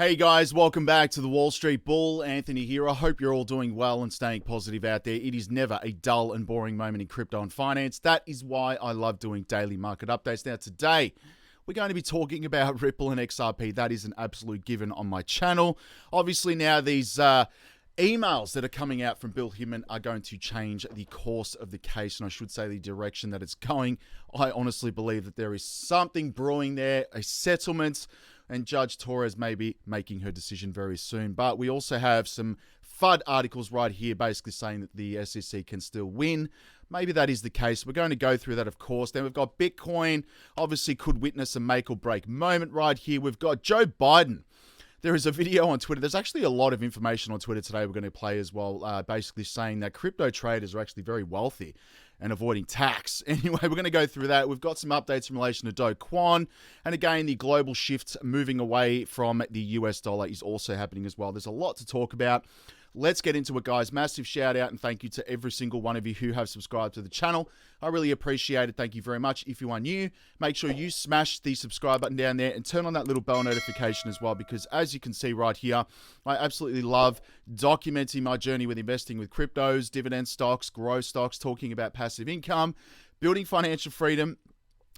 Hey guys, welcome back to the Wall Street Bull. Anthony here. I hope you're all doing well and staying positive out there. It is never a dull and boring moment in crypto and finance. That is why I love doing daily market updates. Now today, we're going to be talking about Ripple and XRP. That is an absolute given on my channel. Obviously now these emails that are coming out from Bill Hinman are going to change the course of the case, and I should say the direction that it's going. I honestly believe that there is something brewing there, a settlement, and Judge Torres may be making her decision very soon. But we also have some FUD articles right here basically saying that the SEC can still win. Maybe that is the case. We're going to go through that, of course. Then we've got Bitcoin, obviously could witness a make or break moment right here. We've got Joe Biden. There is a video on Twitter. There's actually a lot of information on Twitter today we're going to play as well, basically saying that crypto traders are actually very wealthy and avoiding tax. Anyway, we're going to go through that. We've got some updates in relation to Do Quant. And again, the global shift moving away from the US dollar is also happening as well. There's a lot to talk about. Let's get into it, guys. Massive shout out and thank you to every single one of you who have subscribed to the channel. I really appreciate it. Thank you very much. If you are new, make sure you smash the subscribe button down there and turn on that little bell notification as well, because as you can see right here, I absolutely love documenting my journey with investing with cryptos, dividend stocks, growth stocks, talking about passive income, building financial freedom.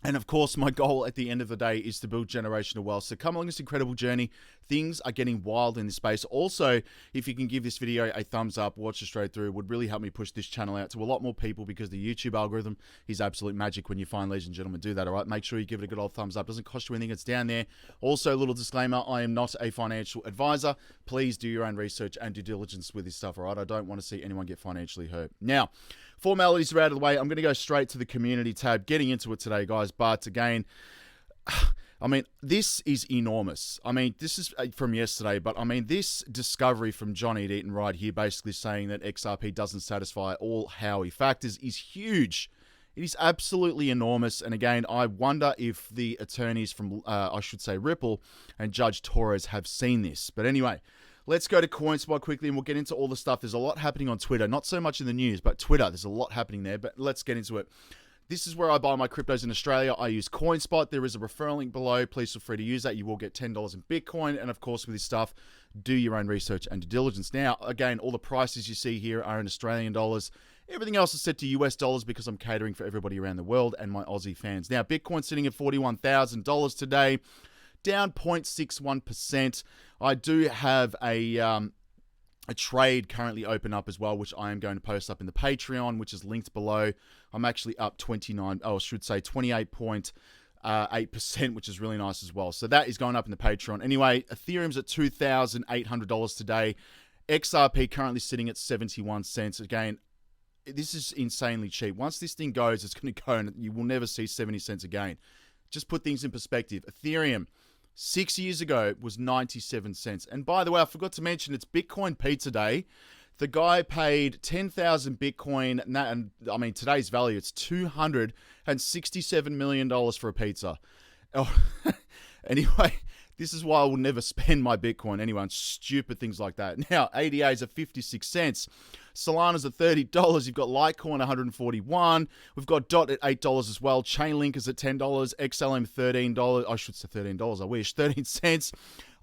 And of course, my goal at the end of the day is to build generational wealth. So come along this incredible journey. Things are getting wild in this space. Also, if you can give this video a thumbs up, watch it straight through, it would really help me push this channel out to a lot more people, because the YouTube algorithm is absolute magic when you find, ladies and gentlemen, do that, all right? Make sure you give it a good old thumbs up. Doesn't cost you anything. It's down there. Also, a little disclaimer, I am not a financial advisor. Please do your own research and due diligence with this stuff, all right? I don't want to see anyone get financially hurt. Now, formalities are out of the way. I'm going to go straight to the community tab, getting into it today, guys. But again, I mean, this is enormous. I mean, this is from yesterday, but I mean, this discovery from Johnny Eaton right here, basically saying that XRP doesn't satisfy all Howey factors, is huge. It is absolutely enormous. And again, I wonder if the attorneys from, I should say, Ripple and Judge Torres have seen this. But anyway, let's go to Coinspot quickly and we'll get into all the stuff. There's a lot happening on Twitter, not so much in the news, but Twitter, there's a lot happening there, but let's get into it. This is where I buy my cryptos in Australia. I use Coinspot. There is a referral link below. Please feel free to use that. You will get $10 in Bitcoin. And of course, with this stuff, do your own research and due diligence. Now, again, all the prices you see here are in Australian dollars. Everything else is set to US dollars because I'm catering for everybody around the world and my Aussie fans. Now, Bitcoin sitting at $41,000 today, down 0.61%. I do have a trade currently open up as well, which I am going to post up in the Patreon, which is linked below. I'm actually up 28%, which is really nice as well. So that is going up in the Patreon. Anyway, Ethereum's at $2,800 today. XRP currently sitting at 71 cents. Again, this is insanely cheap. Once this thing goes, it's going to go and you will never see 70 cents again. Just put things in perspective. Ethereum 6 years ago was 97 cents. And by the way, I forgot to mention, it's Bitcoin Pizza Day. The guy paid 10,000 Bitcoin, and I mean, today's value, it's $267 million for a pizza. Oh, anyway, this is why I will never spend my Bitcoin anyway on stupid things like that. Now, ADA is at 56 cents. Solana's at $30. You've got Litecoin 141. We've got DOT at $8 as well. Chainlink is at $10. XLM $13. I should say $13. I wish. 13 cents.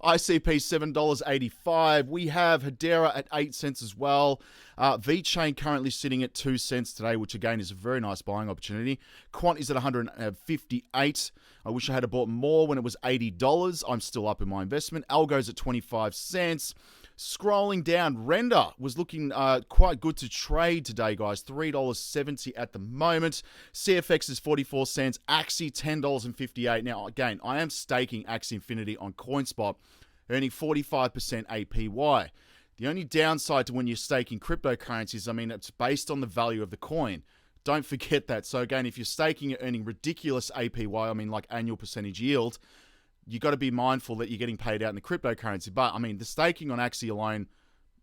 ICP $7.85. We have Hedera at 8 cents as well. VeChain currently sitting at 2 cents today, which again is a very nice buying opportunity. Quant is at 158. I wish I had bought more when it was $80. I'm still up in my investment. ALGO's at 25 cents. Scrolling down, Render was looking quite good to trade today, guys. $3.70 at the moment. CFX is 44 cents. Axie, $10.58. Now, again, I am staking Axie Infinity on Coinspot, earning 45% APY. The only downside to when you're staking cryptocurrencies, I mean, it's based on the value of the coin. Don't forget that. So again, if you're staking it, earning ridiculous APY, I mean, like annual percentage yield, you got to be mindful that you're getting paid out in the cryptocurrency. But I mean, the staking on Axie alone,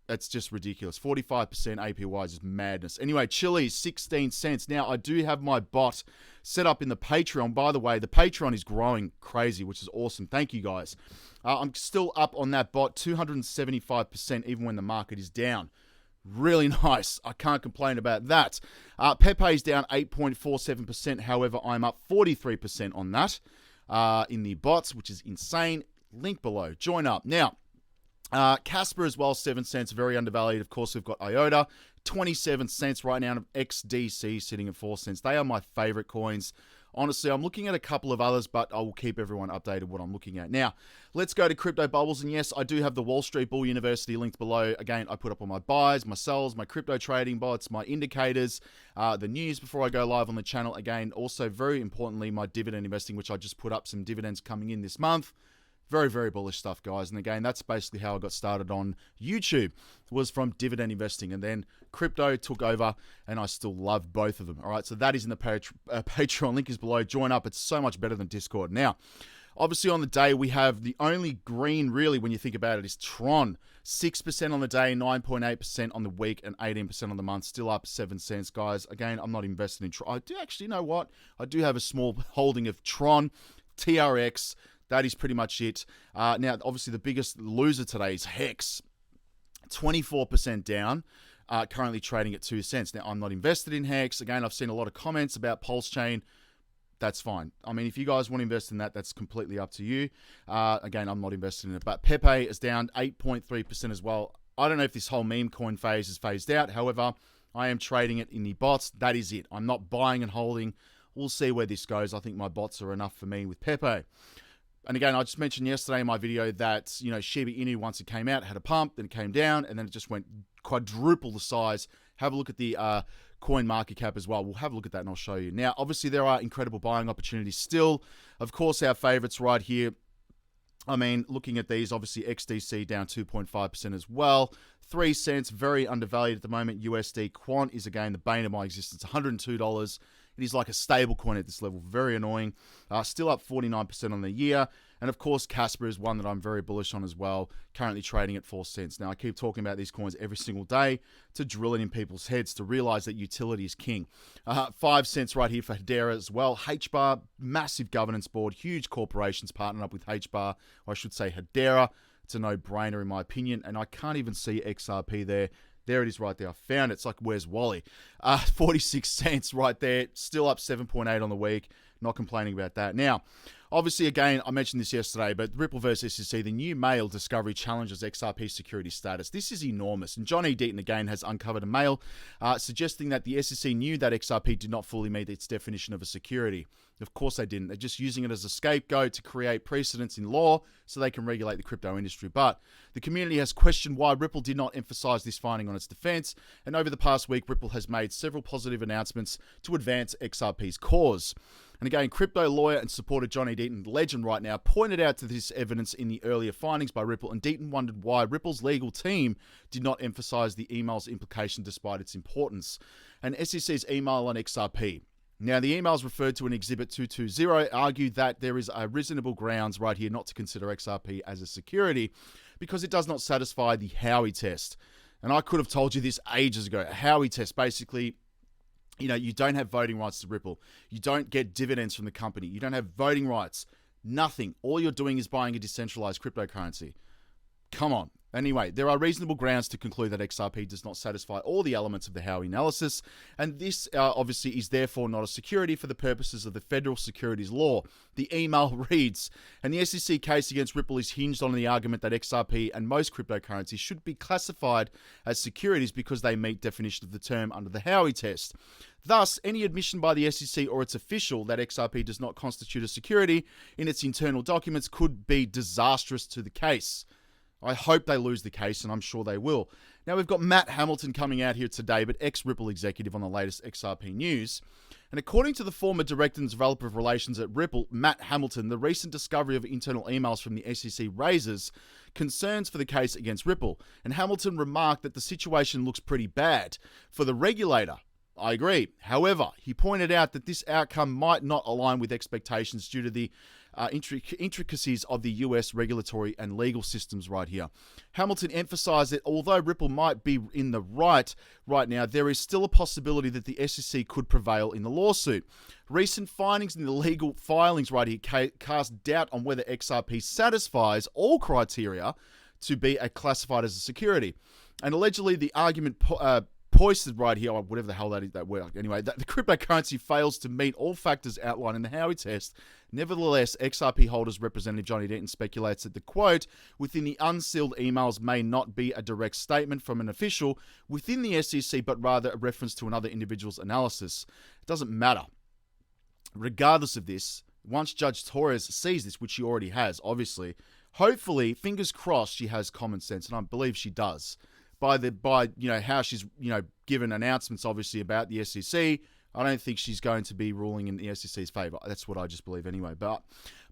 it's just ridiculous. 45% APY is just madness. Anyway, Chili's 16 cents. Now, I do have my bot set up in the Patreon. By the way, the Patreon is growing crazy, which is awesome. Thank you, guys. I'm still up on that bot, 275%, even when the market is down. Really nice. I can't complain about that. Pepe is down 8.47%. However, I'm up 43% on that in the bots, which is insane. Link below. Join up. Now, Casper as well, 7 cents, very undervalued. Of course, we've got IOTA, 27 cents right now. XDC sitting at 4 cents. They are my favorite coins. Honestly, I'm looking at a couple of others, but I will keep everyone updated what I'm looking at. Now, let's go to crypto bubbles. And yes, I do have the Wall Street Bull University linked below. Again, I put up all my buys, my sells, my crypto trading bots, my indicators, the news before I go live on the channel. Again, also very importantly, my dividend investing, which I just put up some dividends coming in this month. Very, very bullish stuff, guys. And again, that's basically how I got started on YouTube, was from dividend investing. And then crypto took over, and I still love both of them. All right, so that is in the Patreon. Link is below. Join up. It's so much better than Discord. Now, obviously on the day, we have the only green, really, when you think about it, is Tron. 6% on the day, 9.8% on the week, and 18% on the month. Still up 7 cents, guys. Again, I'm not invested in Tron. I do actually, you know what? I do have a small holding of Tron, TRX. That is pretty much it. Now, obviously, the biggest loser today is Hex. 24% down, currently trading at 2 cents. Now, I'm not invested in Hex. Again, I've seen a lot of comments about Pulse Chain. That's fine. I mean, if you guys want to invest in that, that's completely up to you. Again, I'm not invested in it. But Pepe is down 8.3% as well. I don't know if this whole meme coin phase is phased out. However, I am trading it in the bots. That is it. I'm not buying and holding. We'll see where this goes. I think my bots are enough for me with Pepe. And again, I just mentioned yesterday in my video that, you know, Shiba Inu, once it came out, had a pump, then it came down, and then it just went quadruple the size. Have a look at the coin market cap as well. We'll have a look at that and I'll show you. Now, obviously, there are incredible buying opportunities still. Of course, our favorites right here. I mean, looking at these, obviously, XDC down 2.5% as well. 3 cents, very undervalued at the moment. USD Quant is, again, the bane of my existence, $102. It is like a stable coin at this level. Very annoying. Still up 49% on the year. And of course, Casper is one that I'm very bullish on as well. Currently trading at 4 cents. Now, I keep talking about these coins every single day to drill it in people's heads to realize that utility is king. 5 cents right here for Hedera as well. HBAR, massive governance board. Huge corporations partnered up with HBAR, or I should say Hedera. It's a no-brainer in my opinion. And I can't even see XRP there. There it is right there. I found it. It's like, where's Wally? 46 cents right there. Still up 7.8 on the week. Not complaining about that. Now, obviously, again, I mentioned this yesterday, but Ripple versus SEC, the new mail discovery challenges XRP security status. This is enormous. And John E. Deaton, again, has uncovered a mail suggesting that the SEC knew that XRP did not fully meet its definition of a security. Of course they didn't. They're just using it as a scapegoat to create precedents in law so they can regulate the crypto industry. But the community has questioned why Ripple did not emphasize this finding on its defense. And over the past week, Ripple has made several positive announcements to advance XRP's cause. And again, crypto lawyer and supporter John E. Deaton, legend right now, pointed out to this evidence in the earlier findings by Ripple, and Deaton wondered why Ripple's legal team did not emphasize the email's implication despite its importance. And SEC's email on XRP. Now, the emails referred to in Exhibit 220 argue that there is a reasonable grounds right here not to consider XRP as a security because it does not satisfy the Howey test. And I could have told you this ages ago. A Howey test, basically, you know, you don't have voting rights to Ripple. You don't get dividends from the company. You don't have voting rights. Nothing. All you're doing is buying a decentralized cryptocurrency. Come on. Anyway, there are reasonable grounds to conclude that XRP does not satisfy all the elements of the Howey analysis, and this obviously is therefore not a security for the purposes of the federal securities law. The email reads, and the SEC case against Ripple is hinged on the argument that XRP and most cryptocurrencies should be classified as securities because they meet definition of the term under the Howey test. Thus, any admission by the SEC or its official that XRP does not constitute a security in its internal documents could be disastrous to the case. I hope they lose the case, and I'm sure they will. Now, we've got Matt Hamilton coming out here today, but ex-Ripple executive on the latest XRP news. And according to the former director and developer of relations at Ripple, Matt Hamilton, the recent discovery of internal emails from the SEC raises concerns for the case against Ripple. And Hamilton remarked that the situation looks pretty bad for the regulator. I agree. However, he pointed out that this outcome might not align with expectations due to the intricacies of the US regulatory and legal systems right here. Hamilton emphasized that although Ripple might be in the right now, there is still a possibility that the SEC could prevail in the lawsuit. Recent findings in the legal filings right here cast doubt on whether XRP satisfies all criteria to be classified as a security. And allegedly, the argument posted right here, or whatever the hell that word. Anyway, that the cryptocurrency fails to meet all factors outlined in the Howey test. Nevertheless, XRP holders representative Johnny Denton speculates that the quote within the unsealed emails may not be a direct statement from an official within the SEC, but rather a reference to another individual's analysis. It doesn't matter. Regardless of this, once Judge Torres sees this, which she already has, obviously, hopefully, fingers crossed, she has common sense, and I believe she does. By how she's given announcements, obviously, about the SEC, I don't think she's going to be ruling in the SEC's favor. That's what I just believe anyway. But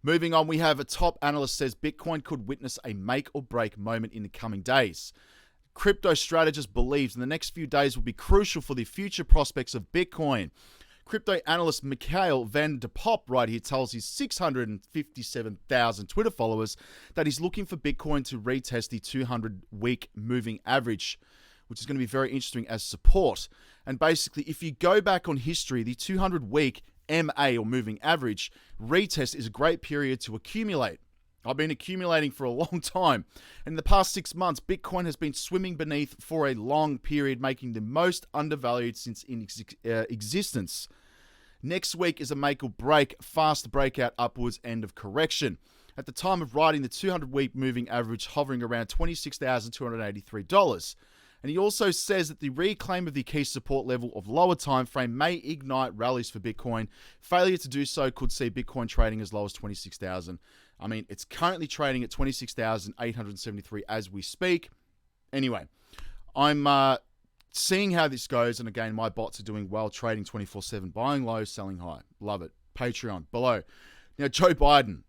moving on, we have a top analyst says Bitcoin could witness a make or break moment in the coming days. Crypto strategist believes in the next few days will be crucial for the future prospects of Bitcoin. Crypto analyst Mikhail Van de Pop right here tells his 657,000 Twitter followers that he's looking for Bitcoin to retest the 200-week moving average, which is going to be very interesting as support. And basically, if you go back on history, the 200-week MA or moving average retest is a great period to accumulate. I've been accumulating for a long time. And in the past 6 months, Bitcoin has been swimming beneath for a long period, making the most undervalued since in existence. Next week is a make or break, fast breakout upwards, end of correction. At the time of writing, the 200-week moving average hovering around $26,283. And he also says that the reclaim of the key support level of lower time frame may ignite rallies for Bitcoin. Failure to do so could see Bitcoin trading as low as 26,000. I mean, it's currently trading at 26,873 as we speak. Anyway, I'm seeing how this goes. And again, my bots are doing well, trading 24/7, buying low, selling high. Love it. Patreon below. Now, Joe Biden.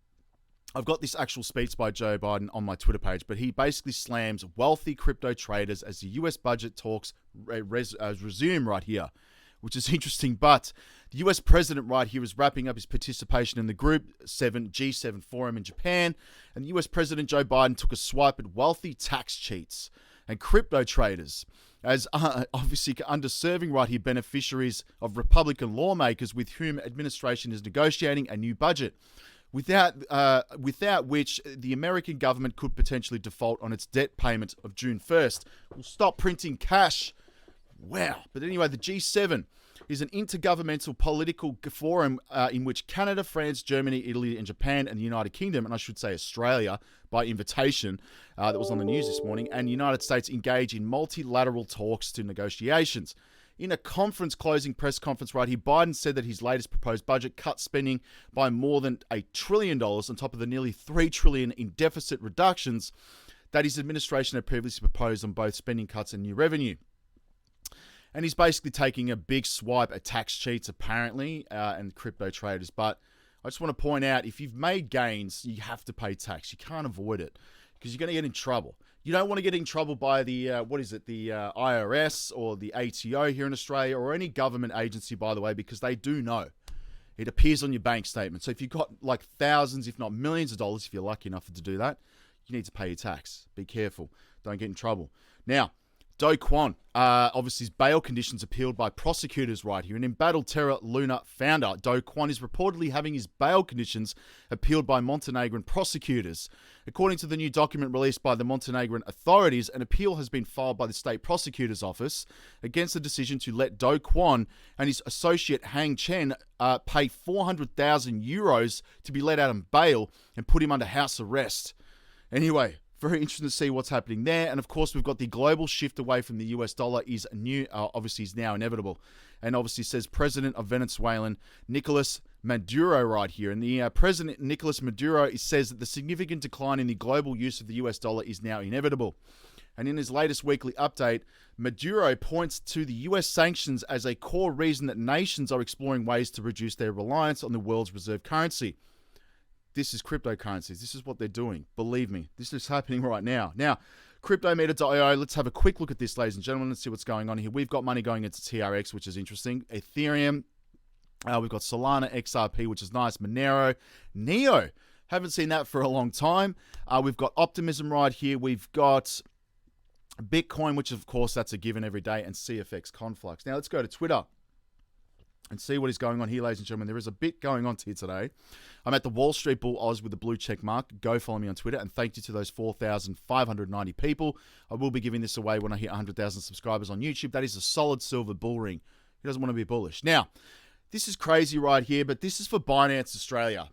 I've got this actual speech by Joe Biden on my Twitter page, but he basically slams wealthy crypto traders as the US budget talks resume right here, which is interesting. But the US president right here is wrapping up his participation in the G7 forum in Japan, and the US president Joe Biden took a swipe at wealthy tax cheats and crypto traders as obviously underserving right here beneficiaries of Republican lawmakers with whom administration is negotiating a new budget. Without which the American government could potentially default on its debt payment of June 1st. We'll stop printing cash. Wow. But anyway, the G7 is an intergovernmental political forum in which Canada, France, Germany, Italy, and Japan, and the United Kingdom, and I should say Australia, by invitation, that was on the news this morning, and the United States engage in multilateral talks to negotiations. In a closing press conference right here, Biden said that his latest proposed budget cut spending by more than $1 trillion on top of the nearly $3 trillion in deficit reductions that his administration had previously proposed on both spending cuts and new revenue. And he's basically taking a big swipe at tax cheats, apparently, and crypto traders. But I just want to point out, if you've made gains, you have to pay tax. You can't avoid it because you're going to get in trouble. You don't want to get in trouble by the, the IRS or the ATO here in Australia, or any government agency, by the way, because they do know. It appears on your bank statement. So if you've got like thousands, if not millions of dollars, if you're lucky enough to do that, you need to pay your tax. Be careful. Don't get in trouble. Now, Quant, obviously his bail conditions appealed by prosecutors right here. And embattled Terra Luna founder Quant is reportedly having his bail conditions appealed by Montenegrin prosecutors. According to the new document released by the Montenegrin authorities, an appeal has been filed by the state prosecutor's office against the decision to let Quant and his associate Hang Chen pay 400,000 euros to be let out on bail and put him under house arrest. Anyway, very interesting to see what's happening there. And of course, we've got the global shift away from the US dollar is obviously is now inevitable. And obviously says President of Venezuelan Nicolas Maduro right here. And the President Nicolas Maduro says that the significant decline in the global use of the US dollar is now inevitable. And in his latest weekly update, Maduro points to the US sanctions as a core reason that nations are exploring ways to reduce their reliance on the world's reserve currency. This is cryptocurrencies. This is what they're doing. Believe me, this is happening right now. Now, CryptoMeter.io, let's have a quick look at this, ladies and gentlemen. Let's see what's going on here. We've got money going into TRX, which is interesting. Ethereum. We've got Solana, XRP, which is nice. Monero. Neo. Haven't seen that for a long time. We've got Optimism right here. We've got Bitcoin, which of course that's a given every day, and CFX Conflux. Now let's go to Twitter. and see what is going on here, ladies and gentlemen. There is a bit going on here today. I'm at the Wall Street Bull Oz with the blue check mark. Go follow me on Twitter, and thank you to those 4,590 people. I will be giving this away when I hit 100,000 subscribers on YouTube. That is a solid silver bull ring. Who doesn't want to be bullish? Now, this is crazy right here, but this is for Binance Australia.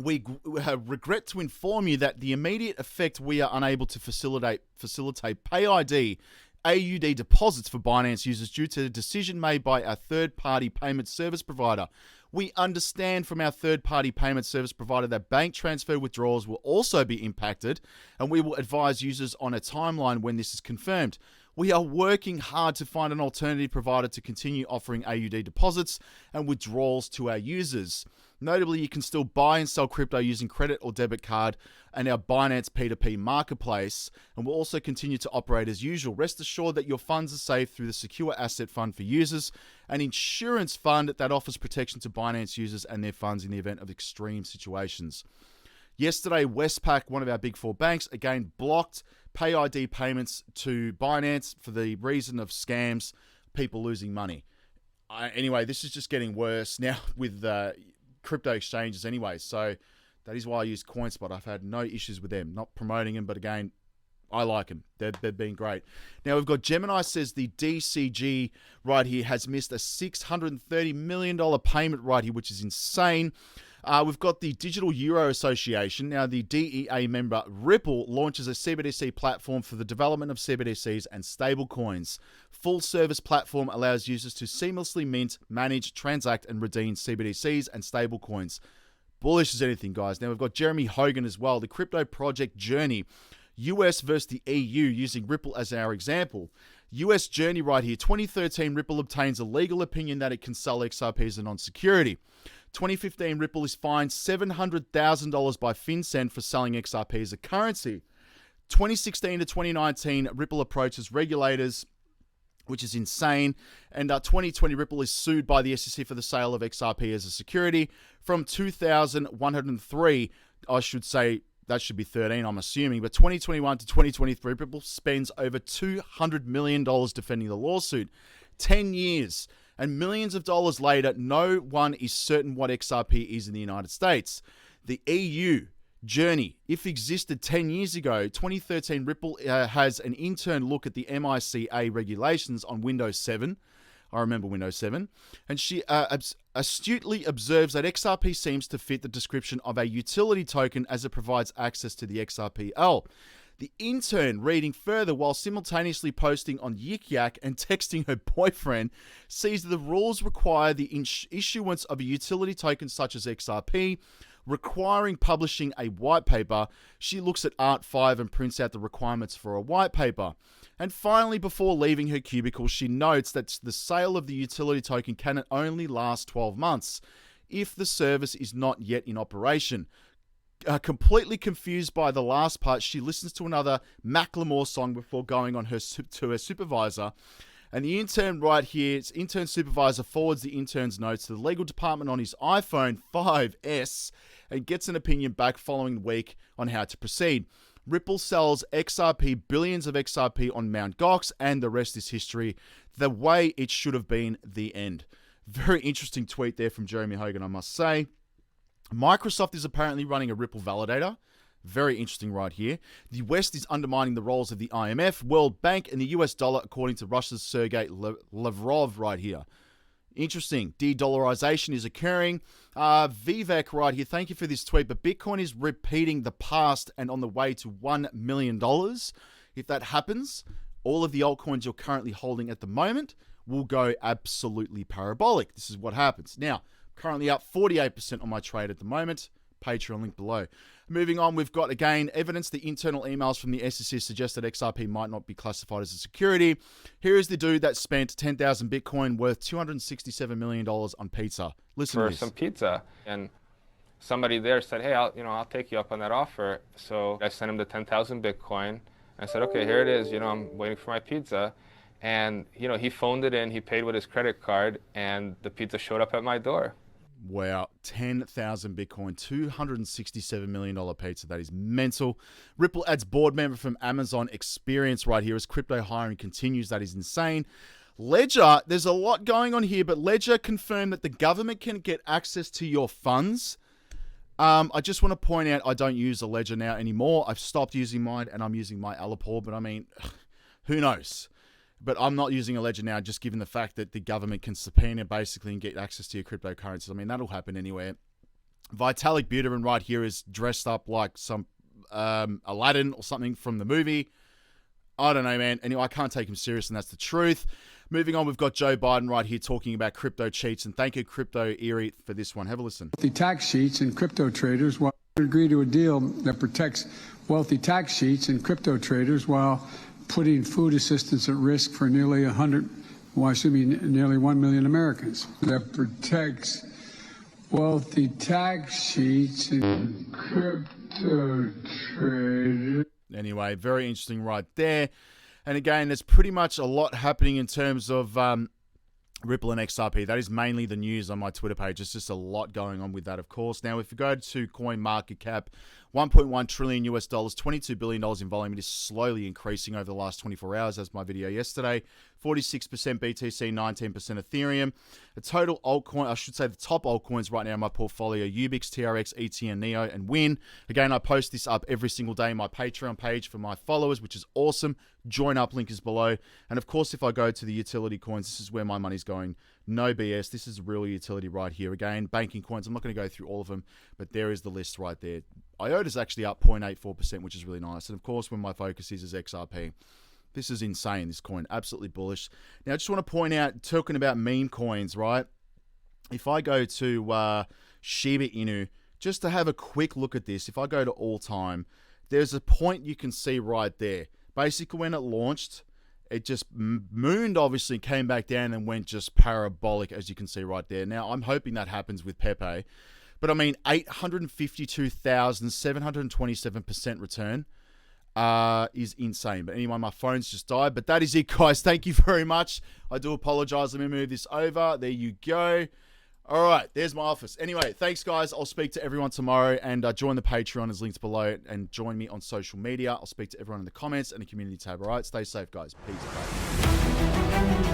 We regret to inform you that the immediate effect we are unable to facilitate PayID AUD deposits for Binance users due to the decision made by our third-party payment service provider. We understand from our third-party payment service provider that bank transfer withdrawals will also be impacted, and we will advise users on a timeline when this is confirmed. We are working hard to find an alternative provider to continue offering AUD deposits and withdrawals to our users. Notably, you can still buy and sell crypto using credit or debit card and our Binance P2P marketplace, and we'll also continue to operate as usual. Rest assured that your funds are safe through the Secure Asset Fund for users, an insurance fund that offers protection to Binance users and their funds in the event of extreme situations. Yesterday, Westpac, one of our big four banks, again blocked PayID payments to Binance for the reason of scams, people losing money. Anyway, this is just getting worse now with crypto exchanges anyway. So that is why I use Coinspot. I've had no issues with them. Not promoting them, but again, I like them. They've been great. Now we've got Gemini says the DCG right here has missed a $630 million payment right here, which is insane. We've got the Digital Euro Association. Now, the DEA member Ripple launches a CBDC platform for the development of CBDCs and stablecoins. Full-service platform allows users to seamlessly mint, manage, transact, and redeem CBDCs and stablecoins. Bullish as anything, guys. Now, we've got Jeremy Hogan as well. The crypto project Journey. US versus the EU, using Ripple as our example. US Journey right here. 2013, Ripple obtains a legal opinion that it can sell XRP as a non-security. 2015, Ripple is fined $700,000 by FinCEN for selling XRP as a currency. 2016 to 2019, Ripple approaches regulators, which is insane. And 2020, Ripple is sued by the SEC for the sale of XRP as a security. From 2,103, I should say, that should be 13, I'm assuming. But 2021 to 2023, Ripple spends over $200 million defending the lawsuit. 10 years. And millions of dollars later, no one is certain what XRP is in the United States. The EU Journey, if existed 10 years ago, 2013, Ripple has an intern look at the MICA regulations on Windows 7. I remember Windows 7. And she astutely observes that XRP seems to fit the description of a utility token as it provides access to the XRPL. The intern, reading further while simultaneously posting on Yik Yak and texting her boyfriend, sees that the rules require the issuance of a utility token such as XRP, requiring publishing a white paper. She looks at Art 5 and prints out the requirements for a white paper. And finally, before leaving her cubicle, she notes that the sale of the utility token can only last 12 months if the service is not yet in operation. Completely confused by the last part, she listens to another Macklemore song before going on to her supervisor. And the intern right here, its intern supervisor forwards the intern's notes to the legal department on his iPhone 5S and gets an opinion back following the week on how to proceed. Ripple sells XRP, billions of XRP on Mt. Gox, and the rest is history. The way it should have been, the end. Very interesting tweet there from Jeremy Hogan, I must say. Microsoft is apparently running a Ripple validator. Very interesting right here. The West is undermining the roles of the IMF, World Bank, and the US dollar, according to Russia's Sergei Lavrov right here. Interesting. De-dollarization is occurring. Vivek right here, thank you for this tweet, but Bitcoin is repeating the past and on the way to $1 million. If that happens, all of the altcoins you're currently holding at the moment will go absolutely parabolic. This is what happens. Now, currently up 48% on my trade at the moment. Patreon link below. Moving on, we've got, again, evidence the internal emails from the SEC suggest that XRP might not be classified as a security. Here is the dude that spent 10,000 Bitcoin worth $267 million on pizza. Listen to this. For some pizza. And somebody there said, hey, I'll take you up on that offer. So I sent him the 10,000 Bitcoin. I said, okay, here it is. I'm waiting for my pizza. And, he phoned it in. He paid with his credit card. And the pizza showed up at my door. Wow, 10,000 Bitcoin, $267 million pizza. That is mental. Ripple adds board member from Amazon Experience right here as crypto hiring continues. That is insane. Ledger, there's a lot going on here, but Ledger confirmed that the government can get access to your funds. I just want to point out I don't use a Ledger now anymore. I've stopped using mine and I'm using my Algorand, but I mean, who knows? But I'm not using a Ledger now, just given the fact that the government can subpoena basically and get access to your cryptocurrencies. I mean, that'll happen anywhere. Vitalik Buterin right here is dressed up like some Aladdin or something from the movie. I don't know, man. Anyway, I can't take him serious, and that's the truth. Moving on, we've got Joe Biden right here talking about crypto cheats, and thank you, Crypto Erie, for this one. Have a listen. The tax sheets and crypto traders will agree to a deal that protects wealthy tax sheets and crypto traders while putting food assistance at risk for nearly 1 million Americans. That protects wealthy tax sheets and crypto traders. Anyway, very interesting right there. And again, there's pretty much a lot happening in terms of Ripple and XRP. That is mainly the news on my Twitter page. There's just a lot going on with that, of course. Now, if you go to coin market cap, 1.1 trillion US dollars, $22 billion in volume. It is slowly increasing over the last 24 hours, as my video yesterday. 46% BTC, 19% Ethereum. The total altcoin, I should say the top altcoins right now in my portfolio, Ubix, TRX, ETN, Neo, and Win. Again, I post this up every single day on my Patreon page for my followers, which is awesome. Join up, link is below. And of course, if I go to the utility coins, this is where my money's going. No BS. This is real utility right here. Again, banking coins. I'm not going to go through all of them, but there is the list right there. IOTA is actually up 0.84%, which is really nice. And of course, when my focus is XRP. This is insane, this coin. Absolutely bullish. Now, I just want to point out, talking about meme coins, right? If I go to Shiba Inu, just to have a quick look at this, if I go to all time, there's a point you can see right there. Basically, when it launched, it just mooned, obviously, came back down and went just parabolic, as you can see right there. Now, I'm hoping that happens with Pepe. But I mean, 852,727% return is insane. But anyway, my phone's just died. But that is it, guys. Thank you very much. I do apologize. Let me move this over. There you go. All right, there's my office. Anyway, thanks, guys. I'll speak to everyone tomorrow. And join the Patreon, as linked below. And join me on social media. I'll speak to everyone in the comments and the community tab. All right, stay safe, guys. Peace. Bye.